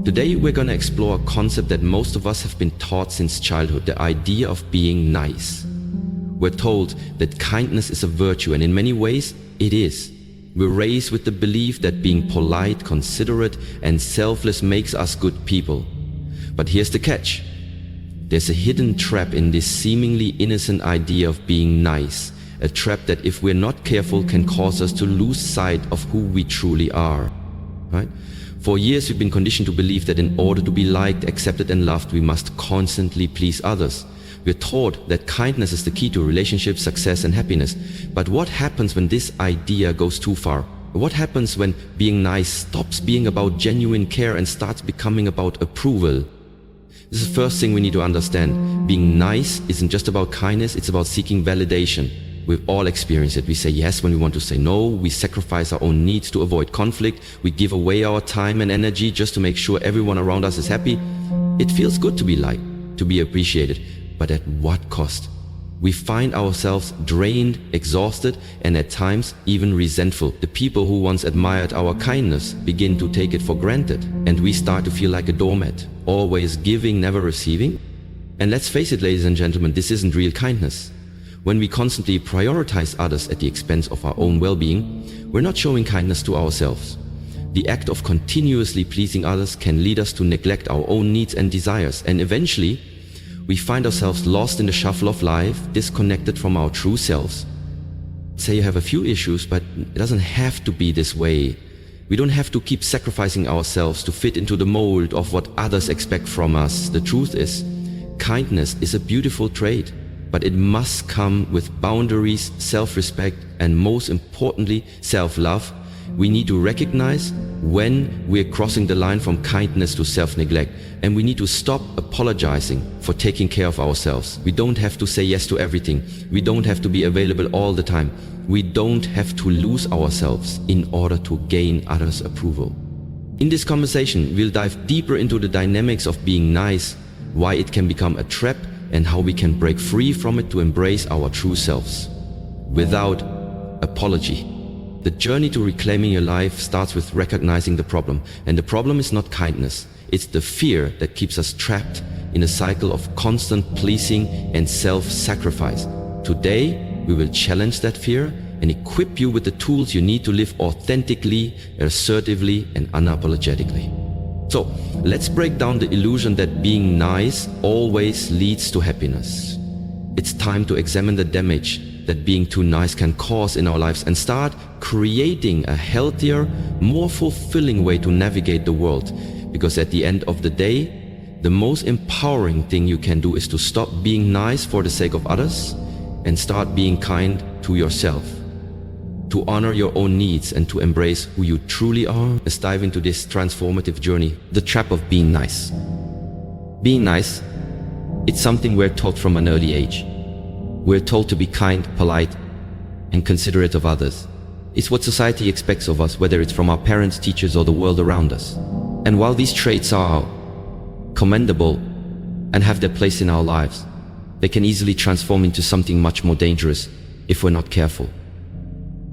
Today we're going to explore a concept that most of us have been taught since childhood, the idea of being nice. We're told that kindness is a virtue, and in many ways it is. We're raised with the belief that being polite, considerate, and selfless makes us good people. But here's the catch. There's a hidden trap in this seemingly innocent idea of being nice, a trap that, if we're not careful, can cause us to lose sight of who we truly are. Right? For years we've been conditioned to believe that in order to be liked, accepted, and loved, we must constantly please others. We're taught that kindness is the key to relationships, success, and happiness. But what happens when this idea goes too far? What happens when being nice stops being about genuine care and starts becoming about approval? This is the first thing we need to understand. Being nice isn't just about kindness, it's about seeking validation. We've all experienced it. We say yes when we want to say no. We sacrifice our own needs to avoid conflict. We give away our time and energy just to make sure everyone around us is happy. It feels good to be liked, to be appreciated, but at what cost? We find ourselves drained, exhausted, and at times even resentful. The people who once admired our kindness begin to take it for granted, and we start to feel like a doormat, always giving, never receiving. And let's face it, ladies and gentlemen, this isn't real kindness. When we constantly prioritize others at the expense of our own well-being, we're not showing kindness to ourselves. The act of continuously pleasing others can lead us to neglect our own needs and desires, and eventually we find ourselves lost in the shuffle of life, disconnected from our true selves. Say you have a few issues, but it doesn't have to be this way. We don't have to keep sacrificing ourselves to fit into the mold of what others expect from us. The truth is, kindness is a beautiful trait, but it must come with boundaries, self-respect, and most importantly, self-love. We need to recognize when we're crossing the line from kindness to self-neglect, and we need to stop apologizing for taking care of ourselves. We don't have to say yes to everything. We don't have to be available all the time. We don't have to lose ourselves in order to gain others' approval. In this conversation, we'll dive deeper into the dynamics of being nice, why it can become a trap, and how we can break free from it to embrace our true selves without apology. The journey to reclaiming your life starts with recognizing the problem, and the problem is not kindness. It's the fear that keeps us trapped in a cycle of constant pleasing and self-sacrifice. Today, we will challenge that fear and equip you with the tools you need to live authentically, assertively, and unapologetically. So, let's break down the illusion that being nice always leads to happiness. It's time to examine the damage that being too nice can cause in our lives and start creating a healthier, more fulfilling way to navigate the world. Because at the end of the day, the most empowering thing you can do is to stop being nice for the sake of others and start being kind to yourself. To honor your own needs and to embrace who you truly are. Let's dive into this transformative journey, the trap of being nice. Being nice, it's something we're taught from an early age. We're told to be kind, polite, and considerate of others. It's what society expects of us, whether it's from our parents, teachers, or the world around us. And while these traits are commendable and have their place in our lives, they can easily transform into something much more dangerous if we're not careful.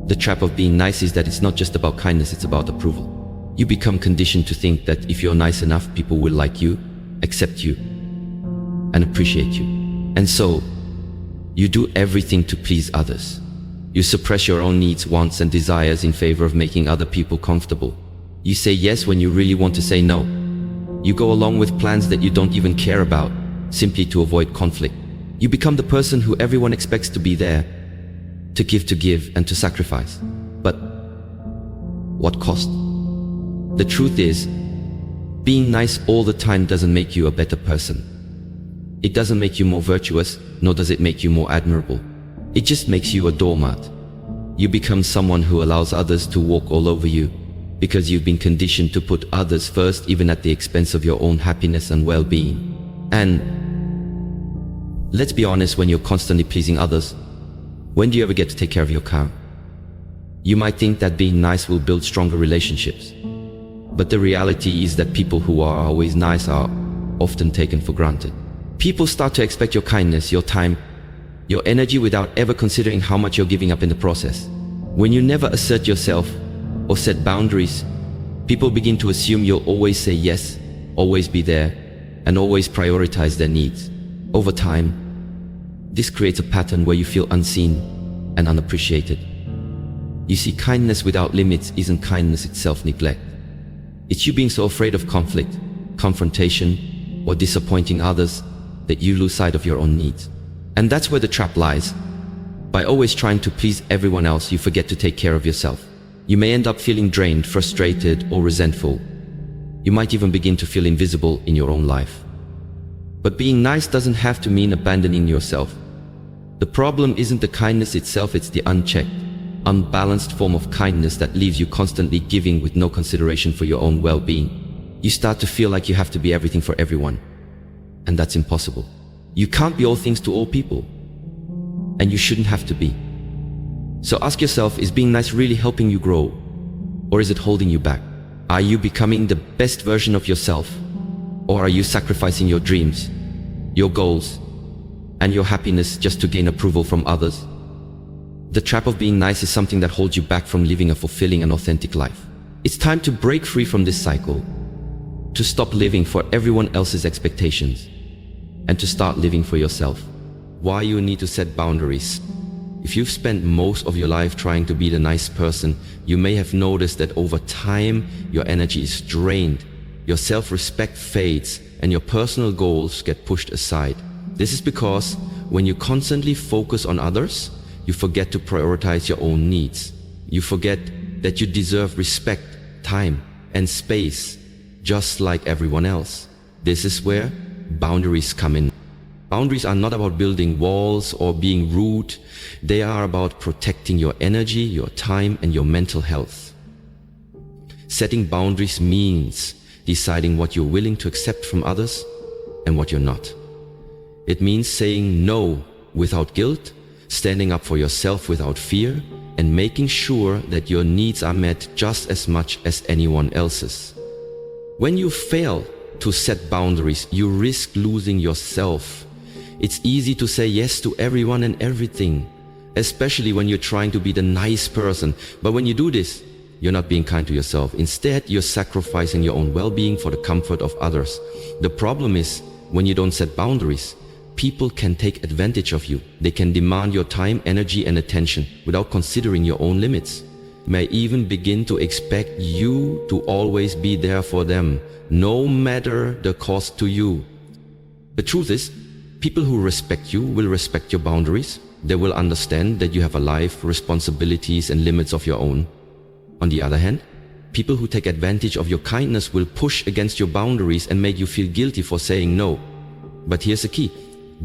The trap of being nice is that it's not just about kindness, it's about approval. You become conditioned to think that if you're nice enough, people will like you, accept you, and appreciate you. And so, you do everything to please others. You suppress your own needs, wants, and desires in favor of making other people comfortable. You say yes when you really want to say no. You go along with plans that you don't even care about, simply to avoid conflict. You become the person who everyone expects to be there, to give, and to sacrifice. But what cost? The truth is, being nice all the time doesn't make you a better person. It doesn't make you more virtuous, nor does it make you more admirable. It just makes you a doormat. You become someone who allows others to walk all over you, because you've been conditioned to put others first, even at the expense of your own happiness and well-being. And let's be honest, when you're constantly pleasing others, when do you ever get to take care of your car? You might think that being nice will build stronger relationships, but the reality is that people who are always nice are often taken for granted. People start to expect your kindness, your time, your energy without ever considering how much you're giving up in the process. When you never assert yourself or set boundaries, people begin to assume you'll always say yes always be there, and always prioritize their needs. Over time, this creates a pattern where you feel unseen and unappreciated. You see, kindness without limits isn't kindness, it's self-neglect. It's you being so afraid of conflict, confrontation, or disappointing others that you lose sight of your own needs. And that's where the trap lies. By always trying to please everyone else, you forget to take care of yourself. You may end up feeling drained, frustrated, or resentful. You might even begin to feel invisible in your own life. But being nice doesn't have to mean abandoning yourself. The problem isn't the kindness itself, it's the unchecked, unbalanced form of kindness that leaves you constantly giving with no consideration for your own well-being. You start to feel like you have to be everything for everyone. And that's impossible. You can't be all things to all people. And you shouldn't have to be. So ask yourself, is being nice really helping you grow? Or is it holding you back? Are you becoming the best version of yourself? Or are you sacrificing your dreams, your goals, and your happiness just to gain approval from others? The trap of being nice is something that holds you back from living a fulfilling and authentic life. It's time to break free from this cycle, to stop living for everyone else's expectations, and to start living for yourself. Why you need to set boundaries. If you've spent most of your life trying to be the nice person, you may have noticed that over time, your energy is drained, your self-respect fades, and your personal goals get pushed aside. This is because when you constantly focus on others, you forget to prioritize your own needs. You forget that you deserve respect, time, and space, just like everyone else. This is where boundaries come in. Boundaries are not about building walls or being rude. They are about protecting your energy, your time, and your mental health. Setting boundaries means deciding what you're willing to accept from others and what you're not. It means saying no without guilt, standing up for yourself without fear, and making sure that your needs are met just as much as anyone else's. When you fail to set boundaries, you risk losing yourself. It's easy to say yes to everyone and everything, especially when you're trying to be the nice person. But when you do this, you're not being kind to yourself. Instead, you're sacrificing your own well-being for the comfort of others. The problem is, when you don't set boundaries, people can take advantage of you. They can demand your time, energy, and attention without considering your own limits. May even begin to expect you to always be there for them, no matter the cost to you. The truth is, people who respect you will respect your boundaries. They will understand that you have a life, responsibilities, and limits of your own. On the other hand, people who take advantage of your kindness will push against your boundaries and make you feel guilty for saying no. But here's the key.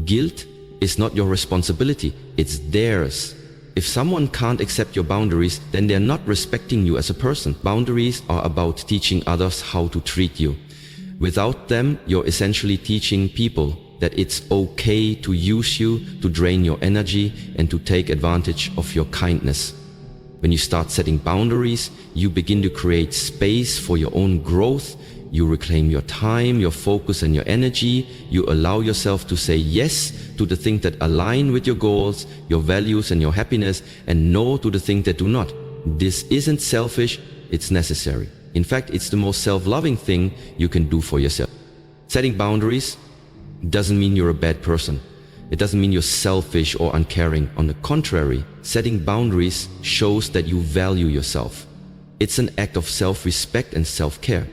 Guilt is not your responsibility, it's theirs. If someone can't accept your boundaries, then they're not respecting you as a person. Boundaries are about teaching others how to treat you. Without them, you're essentially teaching people that it's okay to use you, to drain your energy, and to take advantage of your kindness. When you start setting boundaries, you begin to create space for your own growth. You reclaim your time, your focus, and your energy. You allow yourself to say yes to the things that align with your goals, your values, and your happiness, and no to the things that do not. This isn't selfish, it's necessary. In fact, it's the most self-loving thing you can do for yourself. Setting boundaries doesn't mean you're a bad person. It doesn't mean you're selfish or uncaring. On the contrary, setting boundaries shows that you value yourself. It's an act of self-respect and self-care.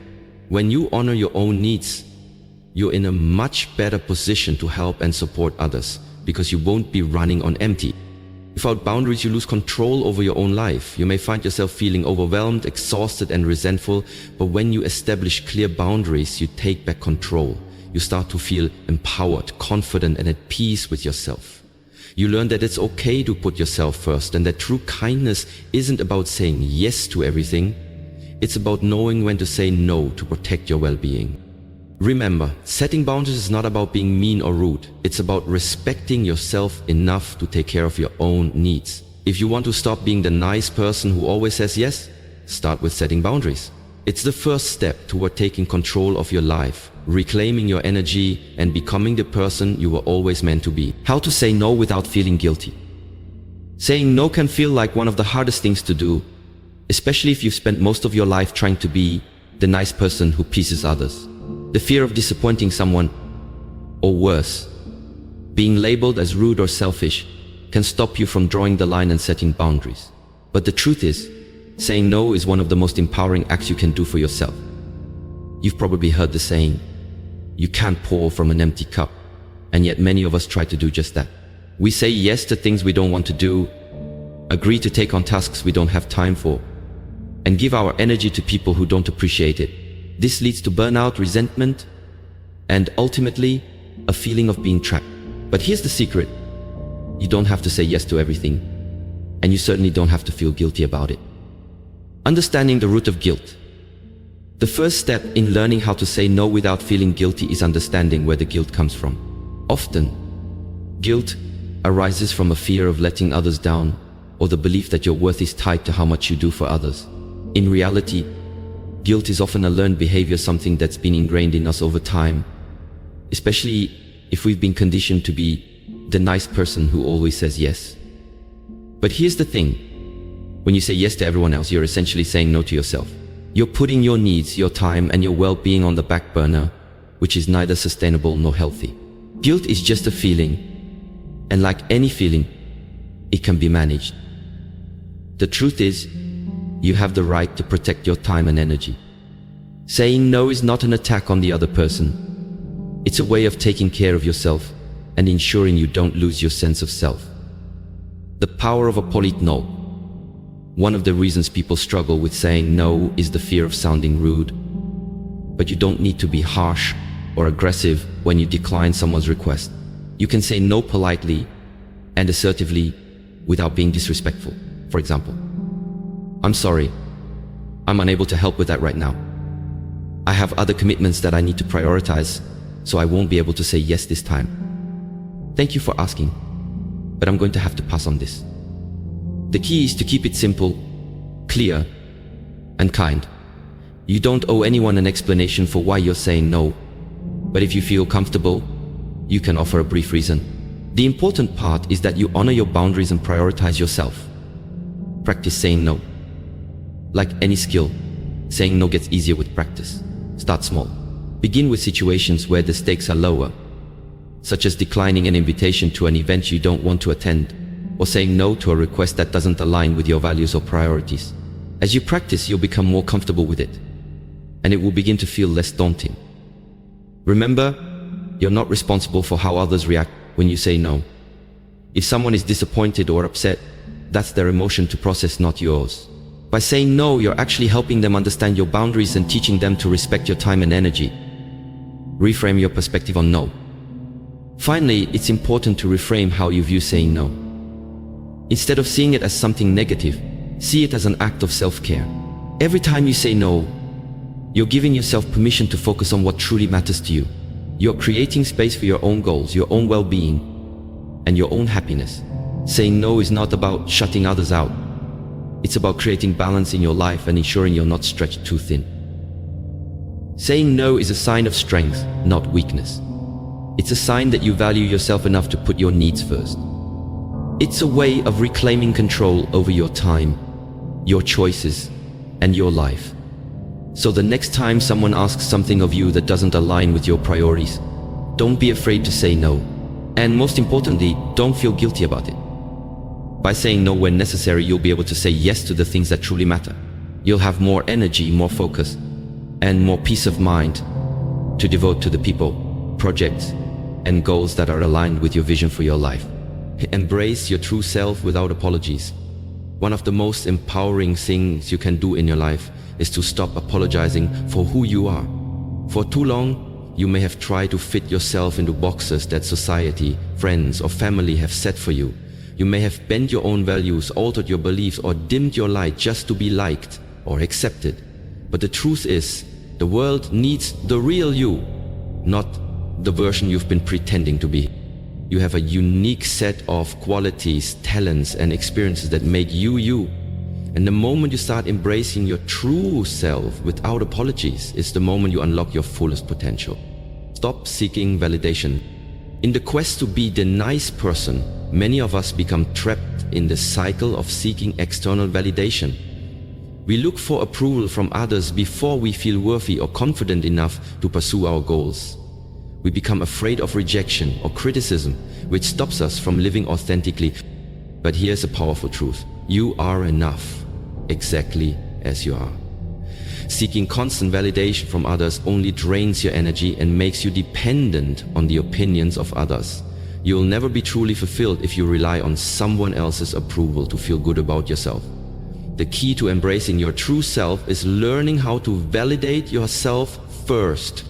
When you honor your own needs, you're in a much better position to help and support others because you won't be running on empty. Without boundaries, you lose control over your own life. You may find yourself feeling overwhelmed, exhausted, and resentful, but when you establish clear boundaries, you take back control. You start to feel empowered, confident, and at peace with yourself. You learn that it's okay to put yourself first and that true kindness isn't about saying yes to everything. It's about knowing when to say no to protect your well-being. Remember, setting boundaries is not about being mean or rude. It's about respecting yourself enough to take care of your own needs. If you want to stop being the nice person who always says yes, start with setting boundaries. It's the first step toward taking control of your life, reclaiming your energy, and becoming the person you were always meant to be. How to say no without feeling guilty. Saying no can feel like one of the hardest things to do, especially if you've spent most of your life trying to be the nice person who pleases others. The fear of disappointing someone, or worse, being labeled as rude or selfish, can stop you from drawing the line and setting boundaries. But the truth is, saying no is one of the most empowering acts you can do for yourself. You've probably heard the saying, you can't pour from an empty cup, and yet many of us try to do just that. We say yes to things we don't want to do, agree to take on tasks we don't have time for, and give our energy to people who don't appreciate it. This leads to burnout, resentment, and ultimately, a feeling of being trapped. But here's the secret. You don't have to say yes to everything, and you certainly don't have to feel guilty about it. Understanding the root of guilt. The first step in learning how to say no without feeling guilty is understanding where the guilt comes from. Often, guilt arises from a fear of letting others down, or the belief that your worth is tied to how much you do for others. In reality, guilt is often a learned behavior, something that's been ingrained in us over time, especially if we've been conditioned to be the nice person who always says yes. But here's the thing. When you say yes to everyone else, you're essentially saying no to yourself. You're putting your needs, your time, and your well-being on the back burner, which is neither sustainable nor healthy. Guilt is just a feeling, and like any feeling, it can be managed. The truth is, you have the right to protect your time and energy. Saying no is not an attack on the other person. It's a way of taking care of yourself and ensuring you don't lose your sense of self. The power of a polite no. One of the reasons people struggle with saying no is the fear of sounding rude. But you don't need to be harsh or aggressive when you decline someone's request. You can say no politely and assertively without being disrespectful. For example, I'm sorry, I'm unable to help with that right now. I have other commitments that I need to prioritize, so I won't be able to say yes this time. Thank you for asking, but I'm going to have to pass on this. The key is to keep it simple, clear, and kind. You don't owe anyone an explanation for why you're saying no, but if you feel comfortable, you can offer a brief reason. The important part is that you honor your boundaries and prioritize yourself. Practice saying no. Like any skill, saying no gets easier with practice. Start small. Begin with situations where the stakes are lower, such as declining an invitation to an event you don't want to attend, or saying no to a request that doesn't align with your values or priorities. As you practice, you'll become more comfortable with it, and it will begin to feel less daunting. Remember, you're not responsible for how others react when you say no. If someone is disappointed or upset, that's their emotion to process, not yours. By saying no, you're actually helping them understand your boundaries and teaching them to respect your time and energy. Reframe your perspective on no. Finally, it's important to reframe how you view saying no. Instead of seeing it as something negative, see it as an act of self-care. Every time you say no, you're giving yourself permission to focus on what truly matters to you. You're creating space for your own goals, your own well-being, and your own happiness. Saying no is not about shutting others out. It's about creating balance in your life and ensuring you're not stretched too thin. Saying no is a sign of strength, not weakness. It's a sign that you value yourself enough to put your needs first. It's a way of reclaiming control over your time, your choices, and your life. So the next time someone asks something of you that doesn't align with your priorities, don't be afraid to say no. And most importantly, don't feel guilty about it. By saying no when necessary, you'll be able to say yes to the things that truly matter. You'll have more energy, more focus, and more peace of mind to devote to the people, projects, and goals that are aligned with your vision for your life. Embrace your true self without apologies. One of the most empowering things you can do in your life is to stop apologizing for who you are. For too long, you may have tried to fit yourself into boxes that society, friends, or family have set for you. You may have bent your own values, altered your beliefs, or dimmed your light just to be liked or accepted. But the truth is, the world needs the real you, not the version you've been pretending to be. You have a unique set of qualities, talents, and experiences that make you you. And the moment you start embracing your true self without apologies is the moment you unlock your fullest potential. Stop seeking validation. In the quest to be the nice person, many of us become trapped in the cycle of seeking external validation. We look for approval from others before we feel worthy or confident enough to pursue our goals. We become afraid of rejection or criticism, which stops us from living authentically. But here's a powerful truth. You are enough, exactly as you are. Seeking constant validation from others only drains your energy and makes you dependent on the opinions of others. You'll never be truly fulfilled if you rely on someone else's approval to feel good about yourself. The key to embracing your true self is learning how to validate yourself first.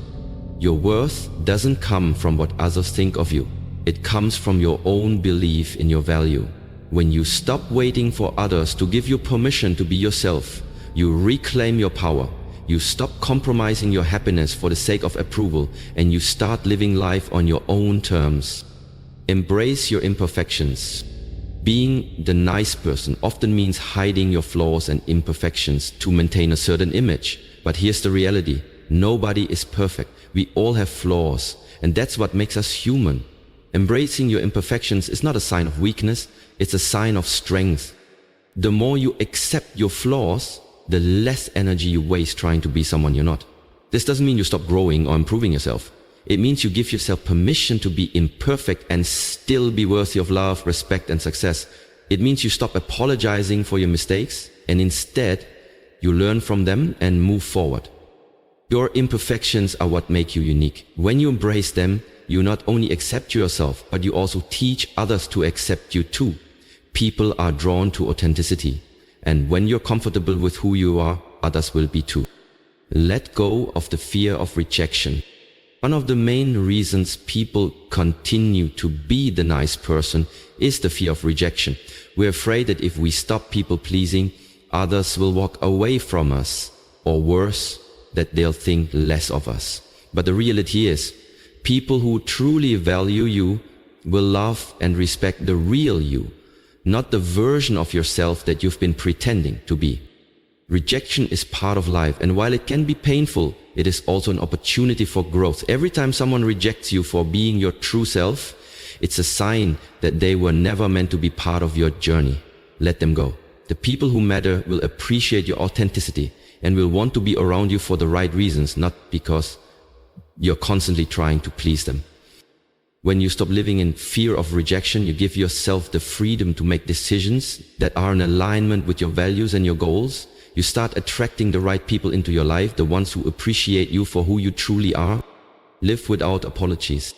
Your worth doesn't come from what others think of you. It comes from your own belief in your value. When you stop waiting for others to give you permission to be yourself, you reclaim your power. You stop compromising your happiness for the sake of approval, and you start living life on your own terms. Embrace your imperfections. Being the nice person often means hiding your flaws and imperfections to maintain a certain image. But here's the reality. Nobody is perfect. We all have flaws, and that's what makes us human. Embracing your imperfections is not a sign of weakness, it's a sign of strength. The more you accept your flaws, the less energy you waste trying to be someone you're not. This doesn't mean you stop growing or improving yourself. It means you give yourself permission to be imperfect and still be worthy of love, respect, and success. It means you stop apologizing for your mistakes and instead you learn from them and move forward. Your imperfections are what make you unique. When you embrace them, you not only accept yourself, but you also teach others to accept you too. People are drawn to authenticity, and when you're comfortable with who you are, others will be too. Let go of the fear of rejection. One of the main reasons people continue to be the nice person is the fear of rejection. We're afraid that if we stop people pleasing, others will walk away from us, or worse, that they'll think less of us. But the reality is, people who truly value you will love and respect the real you, not the version of yourself that you've been pretending to be. Rejection is part of life, and while it can be painful, it is also an opportunity for growth. Every time someone rejects you for being your true self, it's a sign that they were never meant to be part of your journey. Let them go. The people who matter will appreciate your authenticity and will want to be around you for the right reasons, not because you're constantly trying to please them. When you stop living in fear of rejection, you give yourself the freedom to make decisions that are in alignment with your values and your goals. You start attracting the right people into your life, the ones who appreciate you for who you truly are. Live without apologies.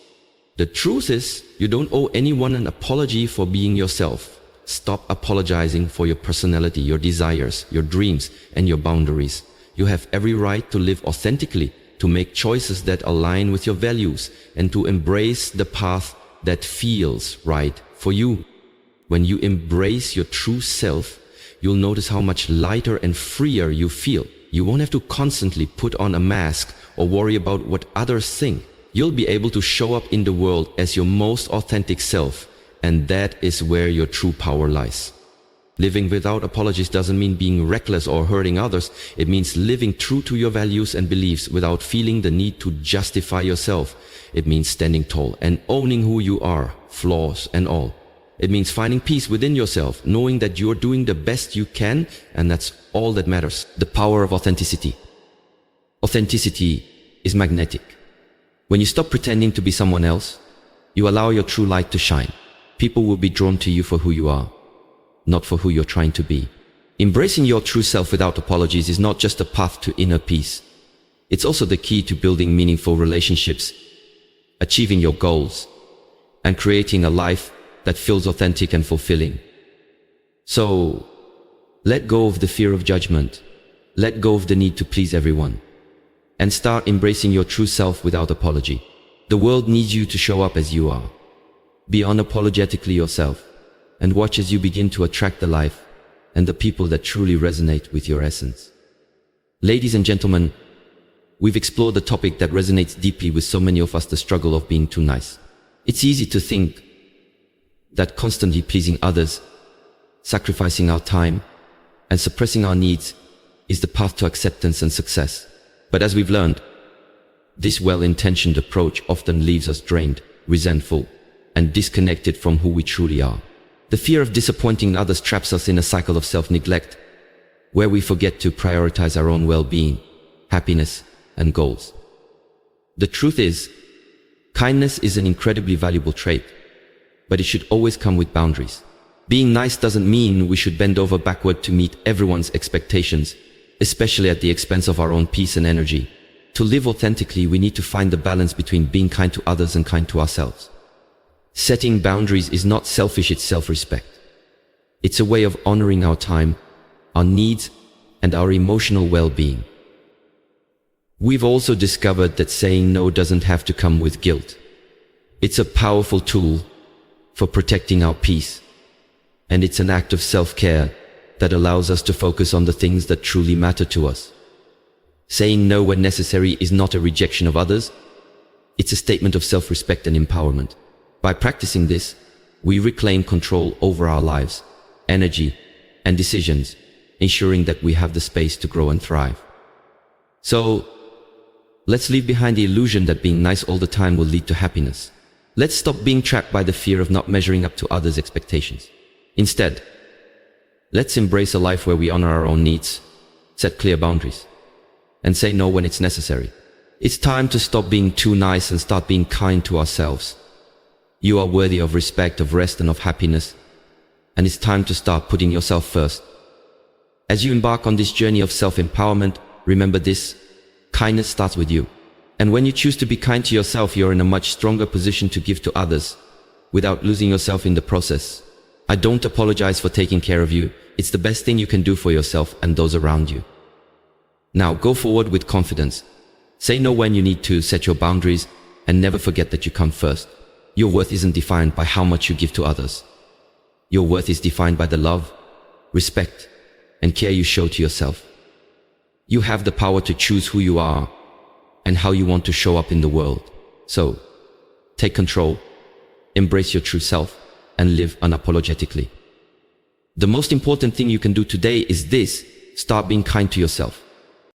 The truth is, you don't owe anyone an apology for being yourself. Stop apologizing for your personality, your desires, your dreams, and your boundaries. You have every right to live authentically, to make choices that align with your values, and to embrace the path that feels right for you. When you embrace your true self, you'll notice how much lighter and freer you feel. You won't have to constantly put on a mask or worry about what others think. You'll be able to show up in the world as your most authentic self, and that is where your true power lies. Living without apologies doesn't mean being reckless or hurting others. It means living true to your values and beliefs without feeling the need to justify yourself. It means standing tall and owning who you are, flaws and all. It means finding peace within yourself, knowing that you're doing the best you can, and that's all that matters. The power of authenticity. Authenticity is magnetic. When you stop pretending to be someone else, you allow your true light to shine. People will be drawn to you for who you are, not for who you're trying to be. Embracing your true self without apologies is not just a path to inner peace. It's also the key to building meaningful relationships, achieving your goals, and creating a life that feels authentic and fulfilling. So, let go of the fear of judgment, let go of the need to please everyone, and start embracing your true self without apology. The world needs you to show up as you are. Be unapologetically yourself, and watch as you begin to attract the life and the people that truly resonate with your essence. Ladies and gentlemen, we've explored the topic that resonates deeply with so many of us, the struggle of being too nice. It's easy to think that constantly pleasing others, sacrificing our time, and suppressing our needs is the path to acceptance and success. But as we've learned, this well-intentioned approach often leaves us drained, resentful, and disconnected from who we truly are. The fear of disappointing others traps us in a cycle of self-neglect, where we forget to prioritize our own well-being, happiness, and goals. The truth is, kindness is an incredibly valuable trait, but it should always come with boundaries. Being nice doesn't mean we should bend over backward to meet everyone's expectations, especially at the expense of our own peace and energy. To live authentically, we need to find the balance between being kind to others and kind to ourselves. Setting boundaries is not selfish, it's self-respect. It's a way of honoring our time, our needs, and our emotional well-being. We've also discovered that saying no doesn't have to come with guilt. It's a powerful tool for protecting our peace, and it's an act of self-care that allows us to focus on the things that truly matter to us. Saying no when necessary is not a rejection of others, it's a statement of self-respect and empowerment. By practicing this, we reclaim control over our lives, energy, and decisions, ensuring that we have the space to grow and thrive. So, let's leave behind the illusion that being nice all the time will lead to happiness. Let's stop being trapped by the fear of not measuring up to others' expectations. Instead, let's embrace a life where we honor our own needs, set clear boundaries, and say no when it's necessary. It's time to stop being too nice and start being kind to ourselves. You are worthy of respect, of rest, and of happiness, and it's time to start putting yourself first. As you embark on this journey of self-empowerment, remember this: kindness starts with you. And when you choose to be kind to yourself, you're in a much stronger position to give to others, without losing yourself in the process. I don't apologize for taking care of you. It's the best thing you can do for yourself and those around you. Now go forward with confidence. Say no when you need to, set your boundaries, and never forget that you come first. Your worth isn't defined by how much you give to others. Your worth is defined by the love, respect, and care you show to yourself. You have the power to choose who you are and how you want to show up in the world. So, take control, embrace your true self, and live unapologetically. The most important thing you can do today is this: start being kind to yourself.